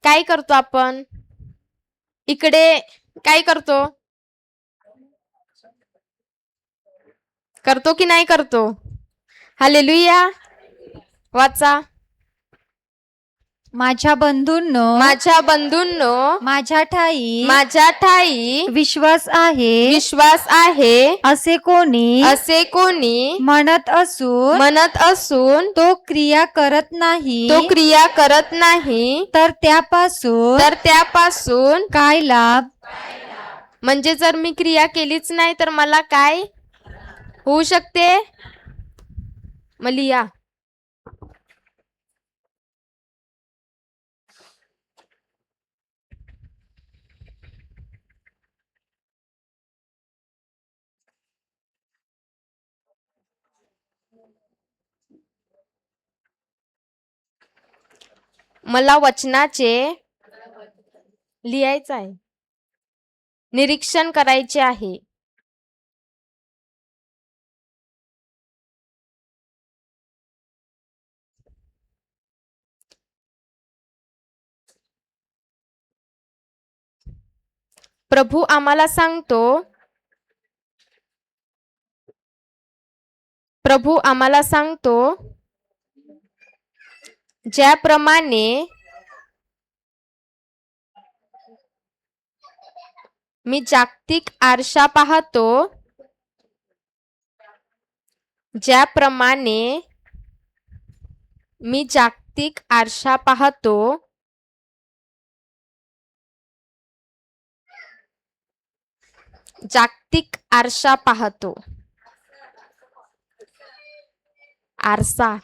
काय करतो आपण इकडे? काय करतो की नाही करतो? हालेलुया. वाचा. माझ्या बंधूंनो माझ्या ठाई विश्वास आहे असे कोणी म्हणत असून तो क्रिया करत नाही तर त्यापासून काय लाभ? म्हणजे जर मी क्रिया केलीच नाही तर मला काय होऊ शकते? मलिया. मला वचनाचे लिहायचं आहे, निरीक्षण करायचे आहे. प्रभू आम्हाला सांगतो, ज्याप्रमाणे मी जागतिक आरसा पाहतो, जागतिक आरसा पाहतो, आरसा.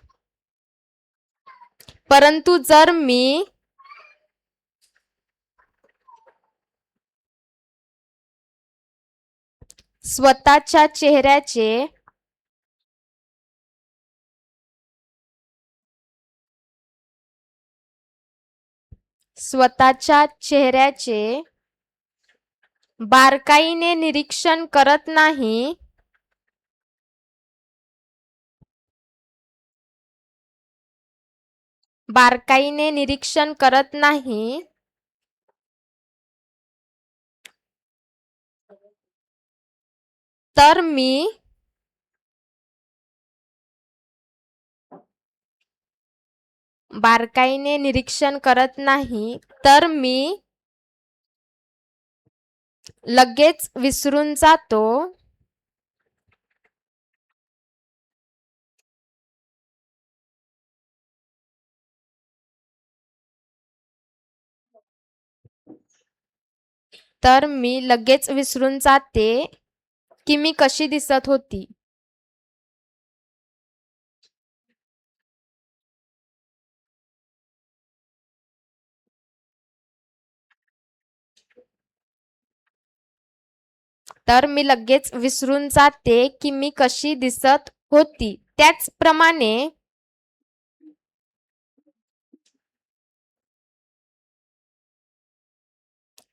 परंतु जर मी स्वतःच्या चेहऱ्याचे स्वतःच्या चेहऱ्याचे बारकाईने निरीक्षण करत नाही, बारकाईने निरीक्षण करत नाही, तर मी बारकाईने निरीक्षण करत नाही तर मी लगेच विसरून जातो, तर मी लगेच विसरून जाते की मी कशी दिसत होती. तर मी लगेच विसरून जाते की मी कशी दिसत होती. त्याचप्रमाणे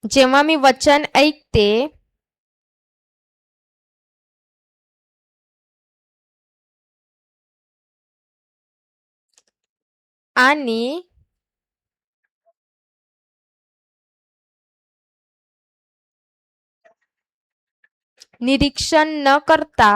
जेव्हा मी वचन ऐकते आणि निरीक्षण न करता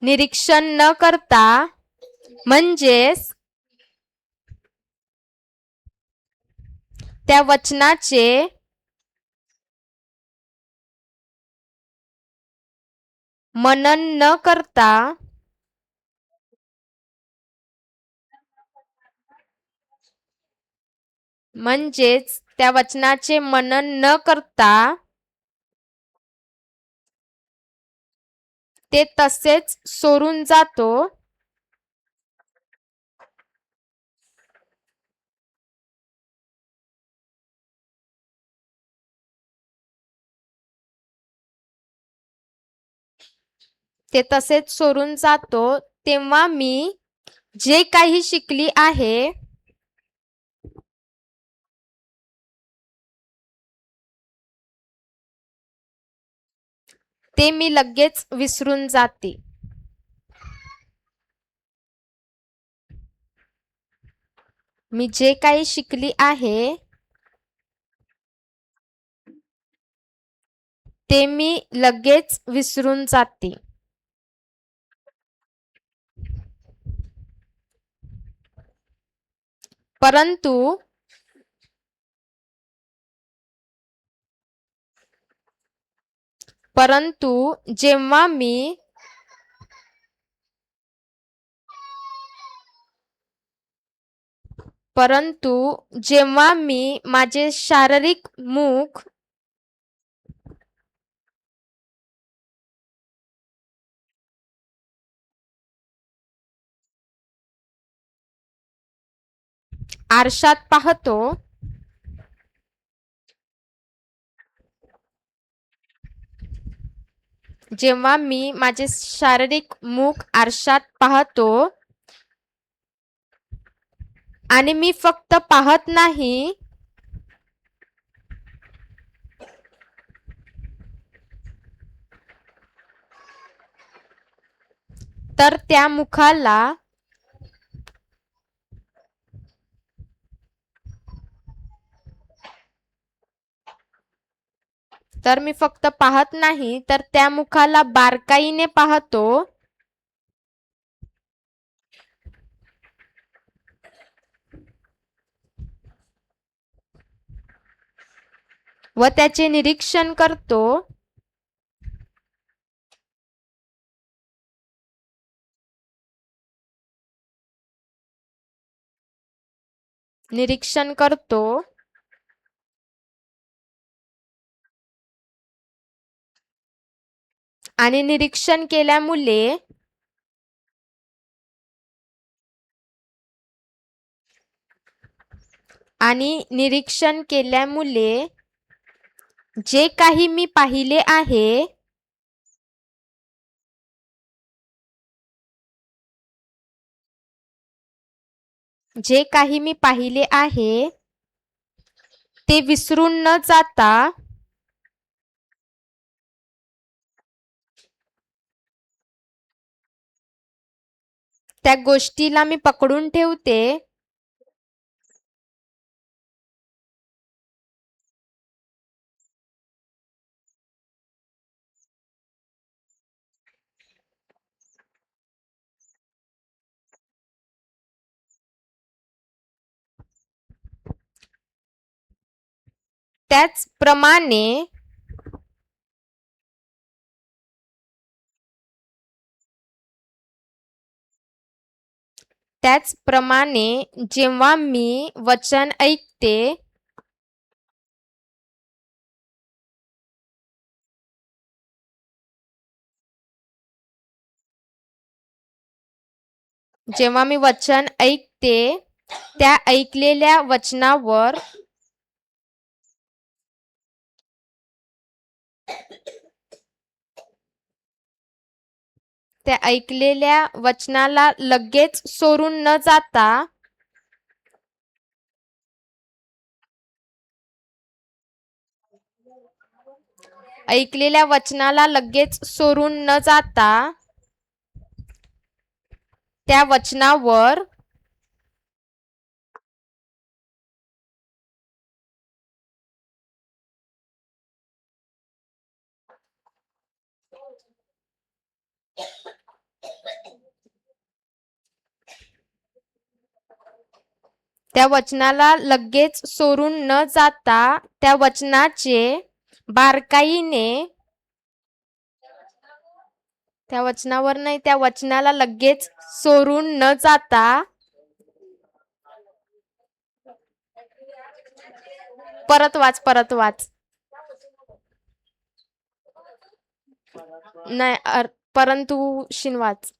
निरीक्षण न करता म्हणजेच त्या वचनाचे मनन न करता म्हणजेच त्या वचनाचे मनन न करता ते तसेच सोडून जातो, ते तसेच सोडून जातो. तेव्हा मी जे काही शिकली आहे ते मी लगेच विसरून जाते. मी जे काही शिकली आहे ते मी लगेच विसरून जाते. परंतु परंतु जेव्हा मी परंतु जेव्हा मी माझे शारीरिक मुख आरशात पाहतो, जेव्हा मी माझे शारीरिक मुख आरशात पाहतो आणि मी फक्त पाहत नाही तर त्या मुखाला तर मी फक्त पाहत नाही तर त्या मुखाला बारकाईने पाहतो व त्याचे निरीक्षण करतो, निरीक्षण करतो आणि निरीक्षण केल्यामुळे आणि निरीक्षण केल्यामुळे जे काही मी पाहिले आहे जे काही मी पाहिले आहे ते विसरून न जाता त्या गोष्टीला मी पकडून ठेवते त्याचप्रमाणे जेव्हा मी वचन ऐकते जेव्हा मी वचन ऐकते त्या ऐकलेल्या वचनावर त्या ऐकलेल्या वचनाला लगेच सोडून न जाता ऐकलेल्या वचनाला लगेच सोडून न जाता त्या वचनावर त्या वचनाला लगेच सोडून न जाता त्या वचनाचे बारकाईने त्या वचनावर नाही त्या वचनाला लगेच सोडून न जाता परत वाच नाही परंतु शिनवाच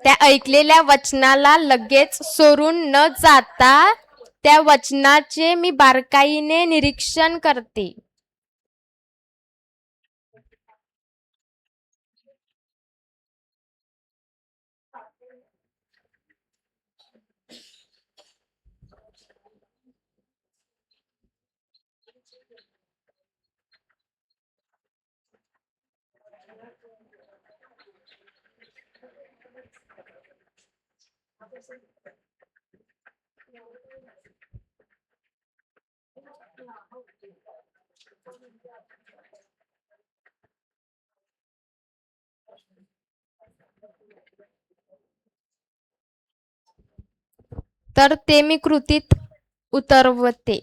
त्या ऐकलेल्या वचनाला लगेच सोडून न जाता त्या वचनाचे मी बारकाईने निरीक्षण करते तर ते मी कृतीत उतरविते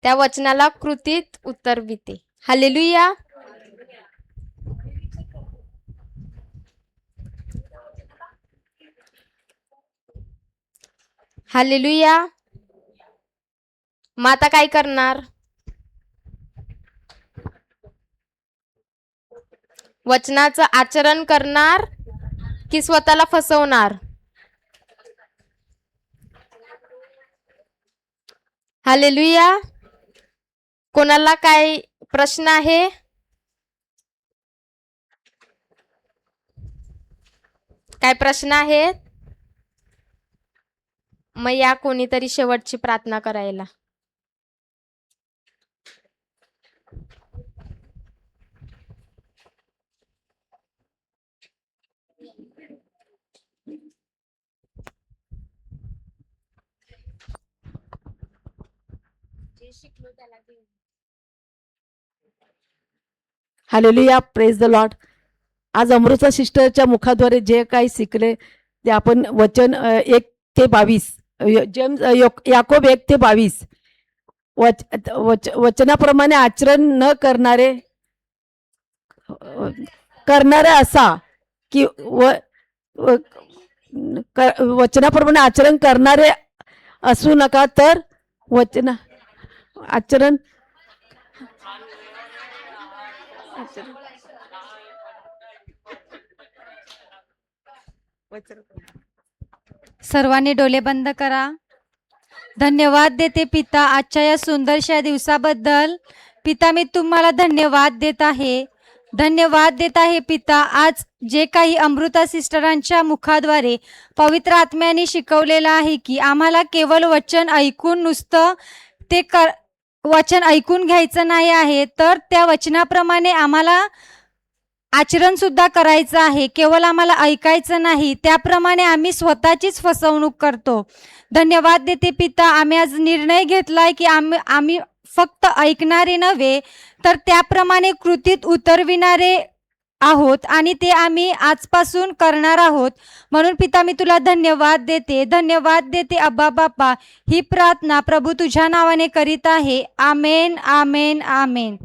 त्या वचनाला कृतीत उतरविते हालेलुया हालेलुया मग आता काय करणार वचनाचं आचरण करणार की स्वतःला फसवणार हालेलुया कोणाला काय प्रश्न आहे काय प्रश्न आहेत मग या कोणीतरी शेवटची प्रार्थना करायला Hallelujah. Praise the Lord. आज अमृता सिस्टरच्या मुखाद्वारे जे काही शिकले ते आपण वचन 1-22 याकोब 1-22 वचनाप्रमाणे आचरण न करणारे असा की वचनाप्रमाणे आचरण करणारे असू नका, तर आचरण सर्वांनी डोळे बंद करा. धन्यवाद देते पिता आजच्या या सुंदरशा दिवसाबद्दल. पिता मी तुम्हाला धन्यवाद देत आहे. धन्यवाद देत आहे पिता. आज जे काही अमृता सिस्टरांच्या मुखाद्वारे पवित्र आत्म्याने शिकवलेलं आहे की आम्हाला केवळ वचन ऐकून नुसतं ते वचन ऐकून घ्यायचं नाही आहे, तर त्या वचनाप्रमाणे आम्हाला आचरण सुद्धा करायचं आहे. केवळ आम्हाला ऐकायचं नाही, त्याप्रमाणे आम्ही स्वतःचीच फसवणूक करतो. धन्यवाद देते पिता. आम्ही आज निर्णय घेतलाय की आम्ही फक्त ऐकणारे नव्हे तर त्याप्रमाणे कृतीत उतरविणारे आहोत आणि ते आम्ही आजपासून करणार आहोत. म्हणून पिता मी तुला धन्यवाद देते. धन्यवाद देते अब्बा बाप्पा. ही प्रार्थना प्रभू तुझ्या नावाने करीत आहे. आमेन, आमेन, आमेन.